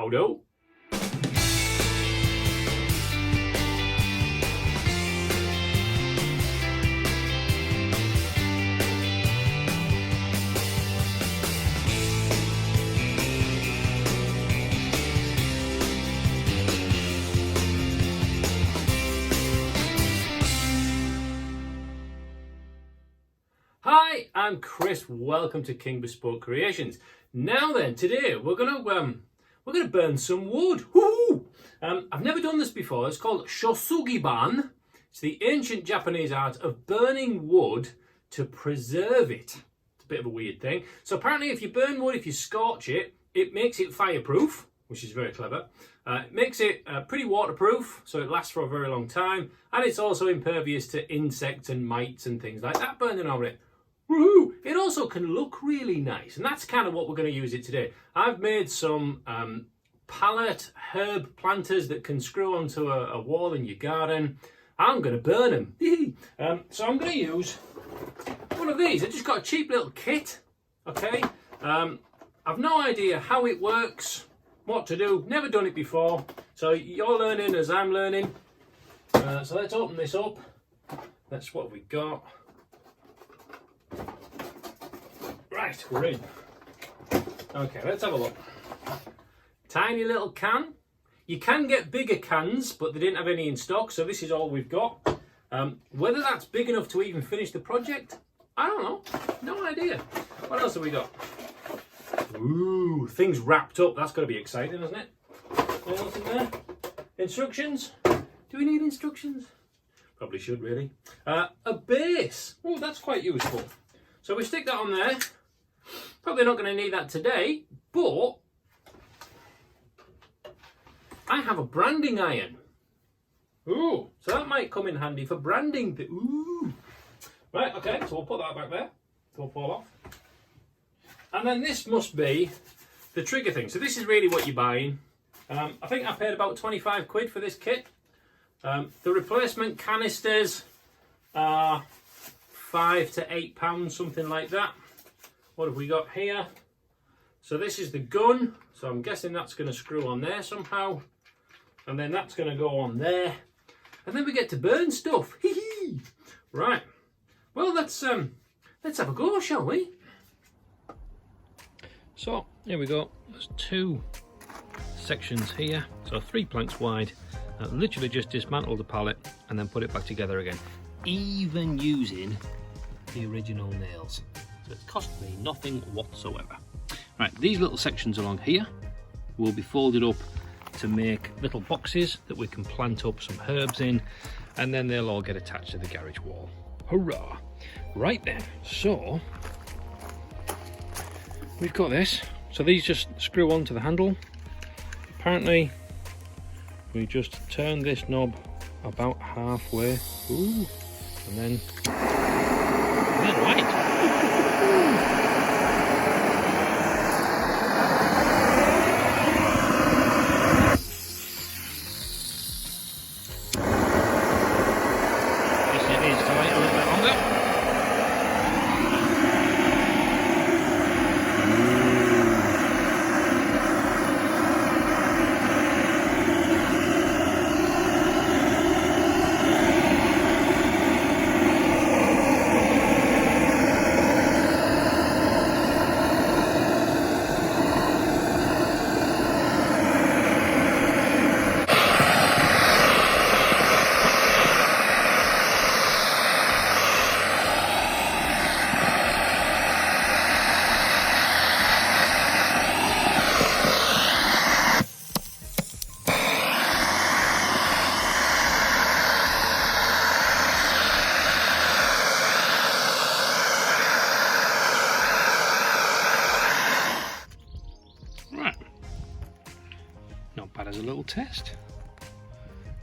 Oh no. Hi, I'm Chris. Welcome to King Bespoke Creations. Now then, today we're gonna burn some wood. Woo! I've never done this before. It's called Shou Sugi Ban. It's the ancient Japanese art of burning wood to preserve it. It's a bit of a weird thing. So apparently, if you burn wood, if you scorch it, it makes it fireproof, which is very clever. It makes it pretty waterproof, so it lasts for a very long time, and it's also impervious to insects and mites and things like that burning over it. Woohoo! It also can look really nice, and that's kind of what we're going to use it today. I've made some pallet herb planters that can screw onto a wall in your garden. I'm going to burn them. So I'm going to use one of these. I just got a cheap little kit, okay? I've no idea how it works, what to do, never done it before. So you're learning as I'm learning. So let's open this up. That's what we got. Right, we're in. Okay, let's have a look. Tiny little can. You can get bigger cans, but they didn't have any in stock, so this is all we've got. Whether that's big enough to even finish the project, I don't know. No idea. What else have we got? Ooh, things wrapped up. That's got to be exciting, isn't it? Anything else in there? Instructions? Do we need instructions? Probably should, really. A base. Oh, that's quite useful. So we stick that on there. Probably not going to need that today, but I have a branding iron. Ooh, so that might come in handy for branding. Ooh. Right, okay, so we'll put that back there. It won't fall off. And then this must be the trigger thing. So this is really what you're buying. I think I paid about 25 quid for this kit. The replacement canisters are £5 to £8, something like that. What have we got here? So this is the gun. So I'm guessing that's going to screw on there somehow. And then that's going to go on there. And then we get to burn stuff. Hee hee. Right. Well, let's have a go, shall we? So here we go. There's two sections here. So 3 planks wide. Literally just dismantle the pallet and then put it back together again. Even using the original nails. So it's cost me nothing whatsoever. Right, these little sections along here will be folded up to make little boxes that we can plant up some herbs in, and then they'll all get attached to the garage wall. Hurrah! Right then, so we've got this. So these just screw onto the handle. Apparently, we just turn this knob about halfway. Ooh, and then right. As a little test,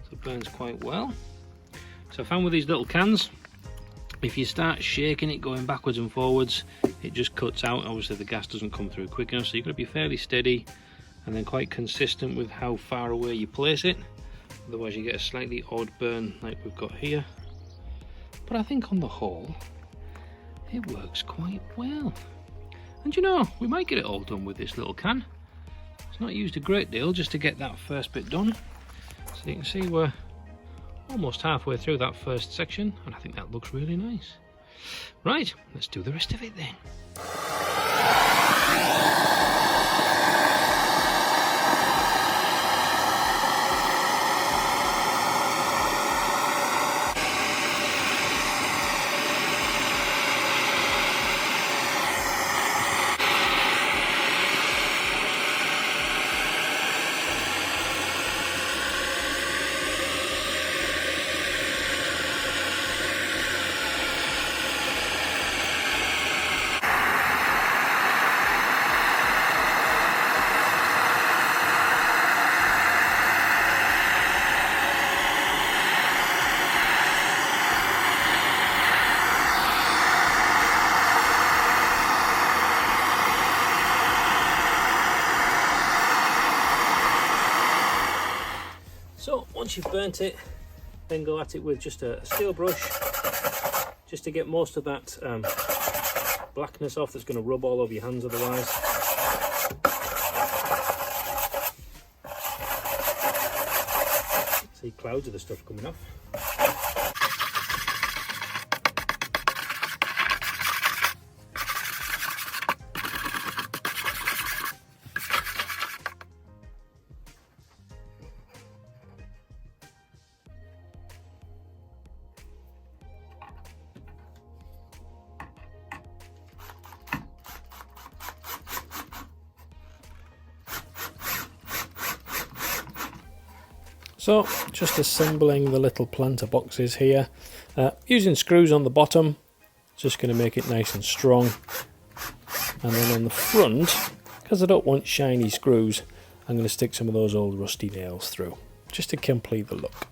so it burns quite well. So I found with these little cans, if you start shaking it going backwards and forwards, it just cuts out. Obviously the gas doesn't come through quick enough, so you've got to be fairly steady and then quite consistent with how far away you place it, otherwise you get a slightly odd burn like we've got here. But I think on the whole it works quite well, and you know, we might get it all done with this little can. It's not used a great deal just to get that first bit done. So you can see we're almost halfway through that first section, and I think that looks really nice. Right, let's do the rest of it then. So once you've burnt it, then go at it with just a steel brush, just to get most of that blackness off that's going to rub all over your hands otherwise. See clouds of the stuff coming off. So just assembling the little planter boxes here, using screws on the bottom, just going to make it nice and strong. And then on the front, because I don't want shiny screws, I'm going to stick some of those old rusty nails through, just to complete the look.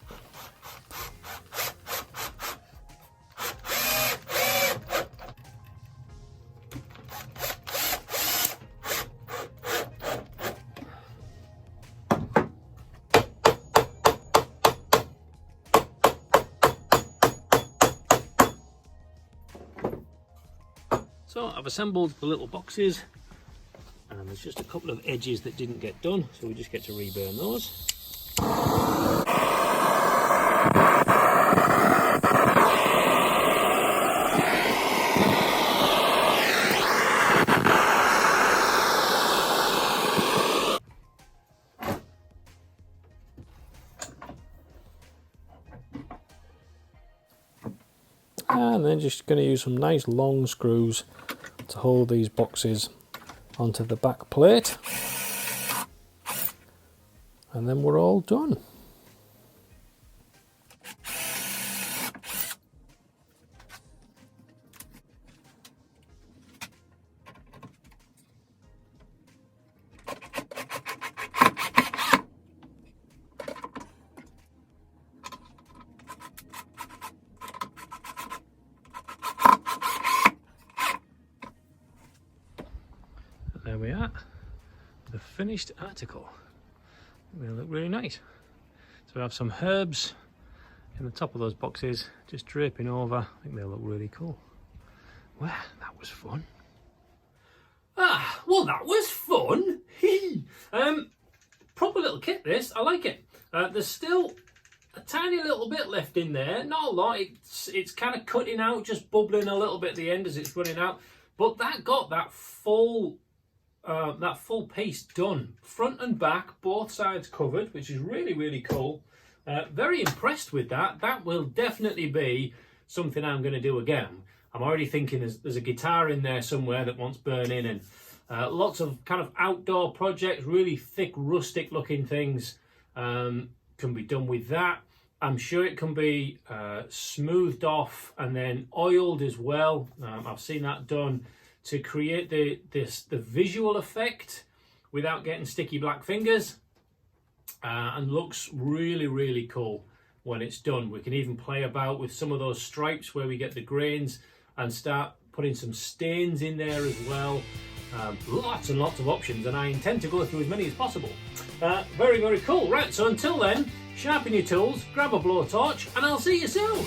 So I've assembled the little boxes, and there's just a couple of edges that didn't get done, so we just get to reburn those. And then just going to use some nice long screws to hold these boxes onto the back plate, and then we're all done. There we are, the finished article. They look really nice. So we have some herbs in the top of those boxes, just draping over. I think they look really cool. Well, that was fun. Well, that was fun. Proper little kit, this. I like it. There's still a tiny little bit left in there. Not a lot. It's kind of cutting out, just bubbling a little bit at the end as it's running out. But that got that full piece done, front and back, both sides covered, which is really cool. Very impressed with that. That will definitely be something I'm going to do again. I'm already thinking there's a guitar in there somewhere that wants burning, and lots of kind of outdoor projects, really thick, rustic looking things can be done with that. I'm sure it can be smoothed off and then oiled as well. I've seen that done to create the visual effect without getting sticky black fingers, and looks really cool when it's done. We can even play about with some of those stripes where we get the grains and start putting some stains in there as well. Lots and lots of options, and I intend to go through as many as possible. Very cool. Right, so until then, sharpen your tools, grab a blowtorch, and I'll see you soon.